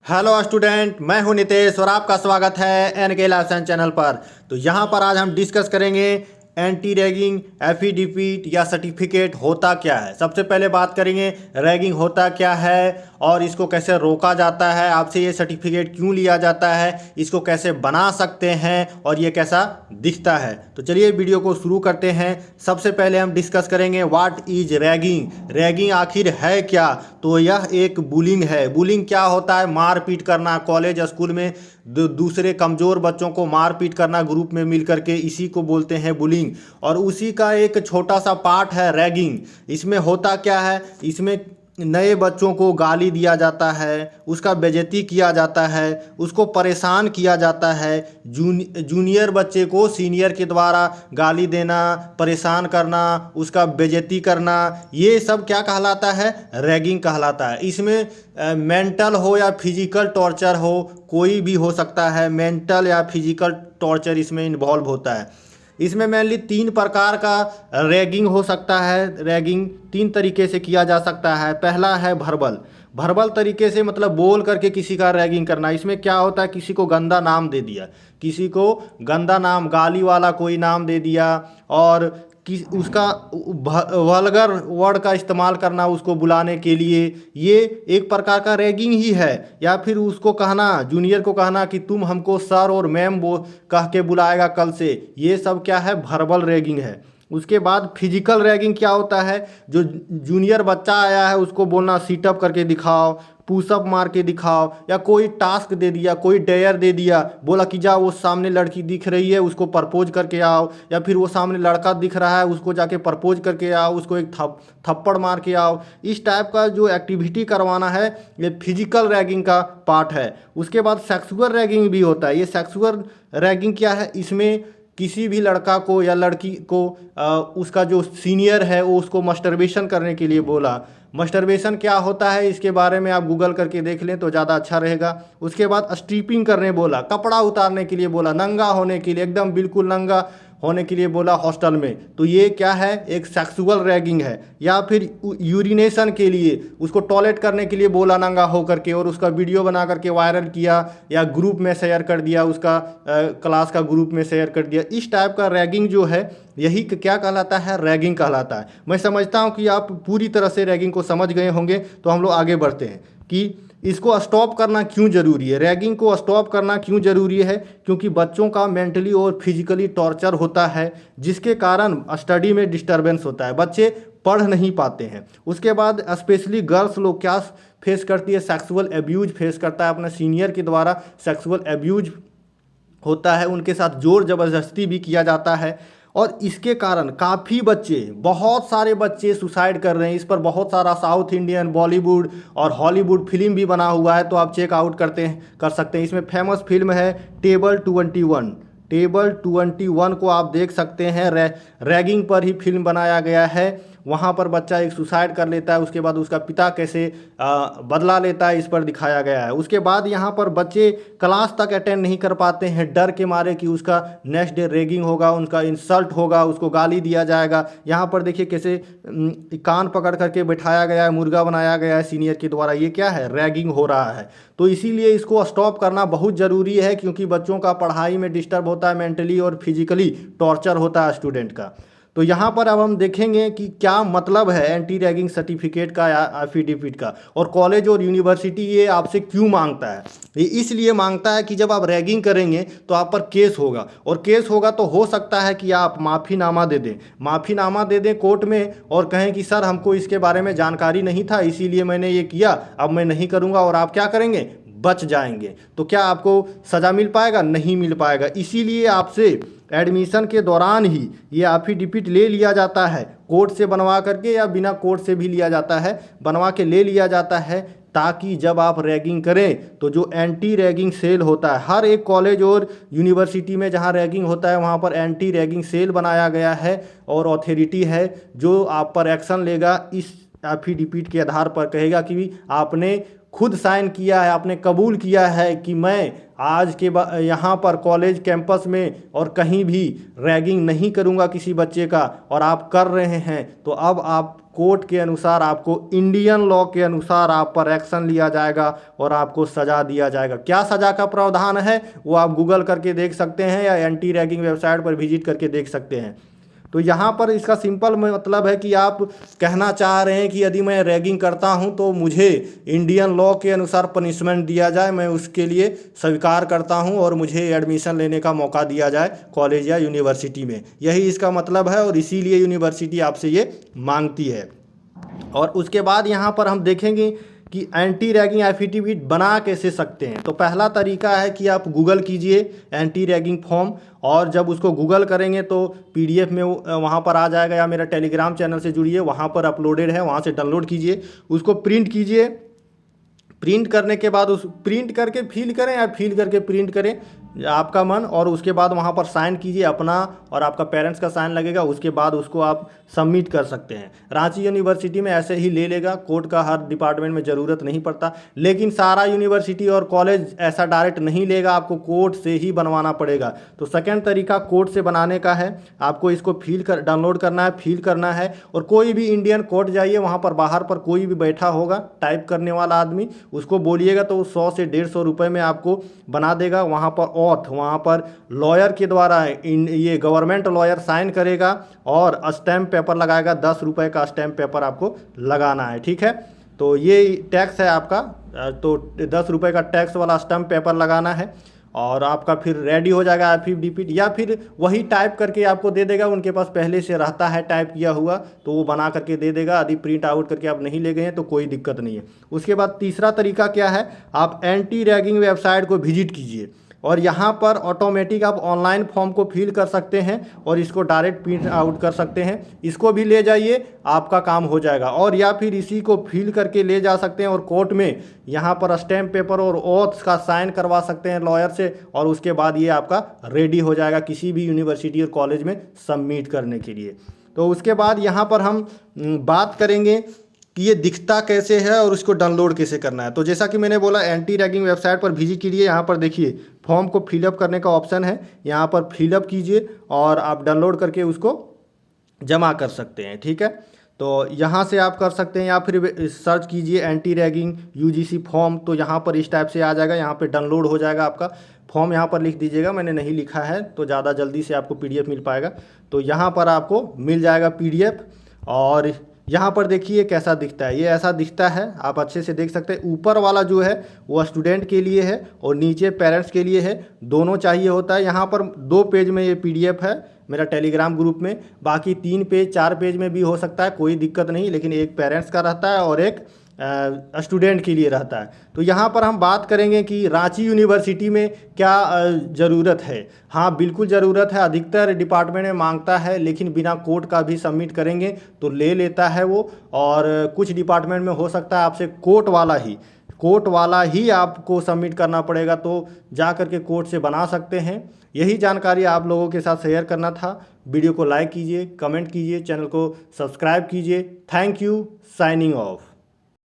Hello student, मैं हूं नितेश और आपका स्वागत है एन के लाइसेंस चैनल पर। तो यहाँ पर आज हम डिस्कस करेंगे एंटी रैगिंग एफिडेविट या सर्टिफिकेट होता क्या है। सबसे पहले बात करेंगे रैगिंग होता क्या है और इसको कैसे रोका जाता है, आपसे ये सर्टिफिकेट क्यों लिया जाता है, इसको कैसे बना सकते हैं और ये कैसा दिखता है। तो चलिए वीडियो को शुरू करते हैं। सबसे पहले हम डिस्कस करेंगे व्हाट इज रैगिंग। रैगिंग आखिर है क्या? तो यह एक बुलिंग है। बुलिंग क्या होता है? मारपीट करना, कॉलेज स्कूल में दूसरे कमज़ोर बच्चों को मारपीट करना ग्रुप में मिल करके, इसी को बोलते हैं बुलिंग। और उसी का एक छोटा सा पार्ट है रैगिंग। इसमें होता क्या है, इसमें नए बच्चों को गाली दिया जाता है, उसका बेइज्जती किया जाता है, उसको परेशान किया जाता है। जूनियर बच्चे को सीनियर के द्वारा गाली देना, परेशान करना, उसका बेइज्जती करना, ये सब क्या कहलाता है? रैगिंग कहलाता है। इसमें मेंटल हो या फिजिकल टॉर्चर हो, कोई भी हो सकता है। मेंटल या फिजिकल टॉर्चर इसमें इन्वॉल्व होता है। इसमें मेनली 3 प्रकार का रैगिंग हो सकता है। रैगिंग 3 तरीके से किया जा सकता है। पहला है वर्बल। वर्बल तरीके से मतलब बोल करके किसी का रैगिंग करना। इसमें क्या होता है, किसी को गंदा नाम दे दिया, किसी को गंदा नाम, गाली वाला कोई नाम दे दिया, और कि उसका वल्गर वर्ड का इस्तेमाल करना उसको बुलाने के लिए, ये एक प्रकार का रैगिंग ही है। या फिर उसको कहना, जूनियर को कहना कि तुम हमको सर और मैम वो कह के बुलाएगा कल से, ये सब क्या है? वर्बल रैगिंग है। उसके बाद फिजिकल रैगिंग क्या होता है? जो जूनियर बच्चा आया है उसको बोलना सीटअप करके दिखाओ, पुशअप मार के दिखाओ, या कोई टास्क दे दिया, कोई डेयर दे दिया, बोला कि जा वो सामने लड़की दिख रही है उसको प्रपोज करके आओ, या फिर वो सामने लड़का दिख रहा है उसको जाके प्रपोज करके आओ, उसको एक थप्पड़ मार के आओ। इस टाइप का जो एक्टिविटी करवाना है, ये फिजिकल रैगिंग का पार्ट है। उसके बाद सेक्सुअल रैगिंग भी होता है। ये सेक्सुअल रैगिंग क्या है? इसमें किसी भी लड़का को या लड़की को उसका जो सीनियर है वो उसको मस्टरबेशन करने के लिए बोला। मस्टरबेशन क्या होता है इसके बारे में आप गूगल करके देख लें तो ज़्यादा अच्छा रहेगा। उसके बाद स्ट्रिपिंग करने बोला, कपड़ा उतारने के लिए बोला, नंगा होने के लिए, एकदम बिल्कुल नंगा होने के लिए बोला हॉस्टल में, तो ये क्या है? एक सेक्सुअल रैगिंग है। या फिर यूरिनेशन के लिए, उसको टॉयलेट करने के लिए बोला नंगा हो करके, और उसका वीडियो बना करके वायरल किया या ग्रुप में शेयर कर दिया, उसका क्लास का ग्रुप में शेयर कर दिया। इस टाइप का रैगिंग जो है, यही क्या कहलाता है? रैगिंग कहलाता है। मैं समझता हूँ कि आप पूरी तरह से रैगिंग को समझ गए होंगे। तो हम लोग आगे बढ़ते हैं कि इसको स्टॉप करना क्यों ज़रूरी है। रैगिंग को स्टॉप करना क्यों ज़रूरी है? क्योंकि बच्चों का मेंटली और फिजिकली टॉर्चर होता है, जिसके कारण स्टडी में डिस्टर्बेंस होता है, बच्चे पढ़ नहीं पाते हैं। उसके बाद स्पेशली गर्ल्स लोग क्या फेस करती है? सेक्सुअल एब्यूज फेस करता है। अपने सीनियर के द्वारा सेक्सुअल एब्यूज होता है, उनके साथ ज़ोर ज़बरदस्ती भी किया जाता है। और इसके कारण काफ़ी बच्चे, बहुत सारे बच्चे सुसाइड कर रहे हैं। इस पर बहुत सारा साउथ इंडियन, बॉलीवुड और हॉलीवुड फिल्म भी बना हुआ है, तो आप चेकआउट कर सकते हैं। इसमें फेमस फिल्म है टेबल 21। टेबल 21 को आप देख सकते हैं। रैगिंग पर ही फिल्म बनाया गया है। वहाँ पर बच्चा एक सुसाइड कर लेता है, उसके बाद उसका पिता कैसे बदला लेता है, इस पर दिखाया गया है। उसके बाद यहाँ पर बच्चे क्लास तक अटेंड नहीं कर पाते हैं, डर के मारे कि उसका नेक्स्ट डे रैगिंग होगा, उनका इंसल्ट होगा, उसको गाली दिया जाएगा। यहाँ पर देखिए कैसे कान पकड़ करके बैठाया गया है, मुर्गा बनाया गया है सीनियर के द्वारा। ये क्या है? रैगिंग हो रहा है। तो इसीलिए इसको स्टॉप करना बहुत ज़रूरी है, क्योंकि बच्चों का पढ़ाई में डिस्टर्ब होता है, मेंटली और फिजिकली टॉर्चर होता है स्टूडेंट का। तो यहाँ पर अब हम देखेंगे कि क्या मतलब है एंटी रैगिंग सर्टिफिकेट का या एफिडेविट का, और कॉलेज और यूनिवर्सिटी ये आपसे क्यों मांगता है। ये इसलिए मांगता है कि जब आप रैगिंग करेंगे तो आप पर केस होगा, और केस होगा तो हो सकता है कि आप माफ़ीनामा दे दें। माफ़ीनामा दे दें कोर्ट में और कहें कि सर हमको इसके बारे में जानकारी नहीं था, इसीलिए मैंने ये किया, अब मैं नहीं करूँगा, और आप क्या करेंगे? बच जाएंगे। तो क्या आपको सज़ा मिल पाएगा? नहीं मिल पाएगा। इसीलिए आपसे एडमिशन के दौरान ही ये एफिडेविट ले लिया जाता है, कोर्ट से बनवा करके या बिना कोर्ट से भी लिया जाता है, बनवा के ले लिया जाता है, ताकि जब आप रैगिंग करें तो जो एंटी रैगिंग सेल होता है, हर एक कॉलेज और यूनिवर्सिटी में जहां रैगिंग होता है वहां पर एंटी रैगिंग सेल बनाया गया है, और अथॉरिटी है जो आप पर एक्शन लेगा। इस एफिडेविट के आधार पर कहेगा कि आपने खुद साइन किया है, आपने कबूल किया है कि मैं आज के बाद यहाँ पर कॉलेज कैंपस में और कहीं भी रैगिंग नहीं करूँगा किसी बच्चे का, और आप कर रहे हैं, तो अब आप कोर्ट के अनुसार, आपको इंडियन लॉ के अनुसार आप पर एक्शन लिया जाएगा और आपको सज़ा दिया जाएगा। क्या सज़ा का प्रावधान है वो आप गूगल करके देख सकते हैं या एंटी रैगिंग वेबसाइट पर विजिट करके देख सकते हैं। तो यहाँ पर इसका सिंपल मतलब है कि आप कहना चाह रहे हैं कि यदि मैं रैगिंग करता हूँ तो मुझे इंडियन लॉ के अनुसार पनिशमेंट दिया जाए, मैं उसके लिए स्वीकार करता हूँ और मुझे एडमिशन लेने का मौका दिया जाए कॉलेज या यूनिवर्सिटी में। यही इसका मतलब है और इसीलिए यूनिवर्सिटी आपसे ये मांगती है। और उसके बाद यहाँ पर हम देखेंगे कि एंटी रैगिंग एफिडेविट बना कैसे सकते हैं। तो पहला तरीका है कि आप गूगल कीजिए एंटी रैगिंग फॉर्म, और जब उसको गूगल करेंगे तो पीडीएफ में वहाँ पर आ जाएगा, या मेरा टेलीग्राम चैनल से जुड़िए, वहाँ पर अपलोडेड है, वहाँ से डाउनलोड कीजिए, उसको प्रिंट कीजिए। प्रिंट करने के बाद उस प्रिंट करके फिल करें या फिल करके प्रिंट करें, आपका मन, और उसके बाद वहाँ पर साइन कीजिए अपना और आपका पेरेंट्स का साइन लगेगा। उसके बाद उसको आप सबमिट कर सकते हैं। रांची यूनिवर्सिटी में ऐसे ही ले लेगा, कोर्ट का हर डिपार्टमेंट में ज़रूरत नहीं पड़ता, लेकिन सारा यूनिवर्सिटी और कॉलेज ऐसा डायरेक्ट नहीं लेगा, आपको कोर्ट से ही बनवाना पड़ेगा। तो सेकेंड तरीका कोर्ट से बनाने का है। आपको इसको डाउनलोड करना है, फिल करना है, और कोई भी इंडियन कोर्ट जाइए, वहाँ पर बाहर पर कोई भी बैठा होगा टाइप करने वाला आदमी, उसको बोलिएगा तो 100 से 150 रुपये में आपको बना देगा। वहाँ पर वहाँ पर लॉयर के द्वारा ये गवर्नमेंट लॉयर साइन करेगा और स्टैम्प पेपर लगाएगा। 10 रुपये का स्टैम्प पेपर आपको लगाना है, ठीक है। तो ये टैक्स है आपका, तो 10 रुपये का टैक्स वाला स्टैम्प पेपर लगाना है और आपका फिर रेडी हो जाएगा एफिडेविट, या फिर वही टाइप करके आपको दे देगा। उनके पास पहले से रहता है टाइप किया हुआ, तो वो बना करके दे देगा। यदि प्रिंट आउट करके आप नहीं ले गए हैं तो कोई दिक्कत नहीं है। उसके बाद तीसरा तरीका क्या है, आप एंटी रैगिंग वेबसाइट को विजिट कीजिए और यहाँ पर ऑटोमेटिक आप ऑनलाइन फॉर्म को फिल कर सकते हैं और इसको डायरेक्ट प्रिंट आउट कर सकते हैं। इसको भी ले जाइए, आपका काम हो जाएगा। और या फिर इसी को फिल करके ले जा सकते हैं और कोर्ट में यहाँ पर स्टैम्प पेपर और ओथ का साइन करवा सकते हैं लॉयर से, और उसके बाद ये आपका रेडी हो जाएगा किसी भी यूनिवर्सिटी और कॉलेज में सबमिट करने के लिए। तो उसके बाद यहाँ पर हम बात करेंगे कि ये दिखता कैसे है और उसको डाउनलोड कैसे करना है। तो जैसा कि मैंने बोला, एंटी रैगिंग वेबसाइट पर विजिट कीजिए। यहाँ पर देखिए फॉर्म को फिलअप करने का ऑप्शन है, यहाँ पर फिलअप कीजिए और आप डाउनलोड करके उसको जमा कर सकते हैं, ठीक है। तो यहाँ से आप कर सकते हैं, या फिर सर्च कीजिए एंटी रैगिंग यूजीसी फॉर्म, तो यहाँ पर इस टाइप से आ जाएगा। यहाँ पर डाउनलोड हो जाएगा आपका फॉर्म, यहाँ पर लिख दीजिएगा, मैंने नहीं लिखा है तो ज़्यादा जल्दी से आपको पीडीएफ मिल पाएगा। तो यहाँ पर आपको मिल जाएगा पीडीएफ, और यहाँ पर देखिए कैसा दिखता है। ये ऐसा दिखता है, आप अच्छे से देख सकते हैं। ऊपर वाला जो है वो स्टूडेंट के लिए है और नीचे पेरेंट्स के लिए है, दोनों चाहिए होता है। यहाँ पर 2 पेज में ये पीडीएफ है मेरा टेलीग्राम ग्रुप में, बाकी 3 पेज 4 पेज में भी हो सकता है, कोई दिक्कत नहीं, लेकिन एक पेरेंट्स का रहता है और एक स्टूडेंट के लिए रहता है। तो यहाँ पर हम बात करेंगे कि रांची यूनिवर्सिटी में क्या ज़रूरत है। हाँ, बिल्कुल ज़रूरत है, अधिकतर डिपार्टमेंट में मांगता है, लेकिन बिना कोर्ट का भी सबमिट करेंगे तो ले लेता है वो। और कुछ डिपार्टमेंट में हो सकता है आपसे कोर्ट वाला ही आपको सबमिट करना पड़ेगा, तो जा कर के कोर्ट से बना सकते हैं। यही जानकारी आप लोगों के साथ शेयर करना था। वीडियो को लाइक कीजिए, कमेंट कीजिए, चैनल को सब्सक्राइब कीजिए। Thank you, signing off.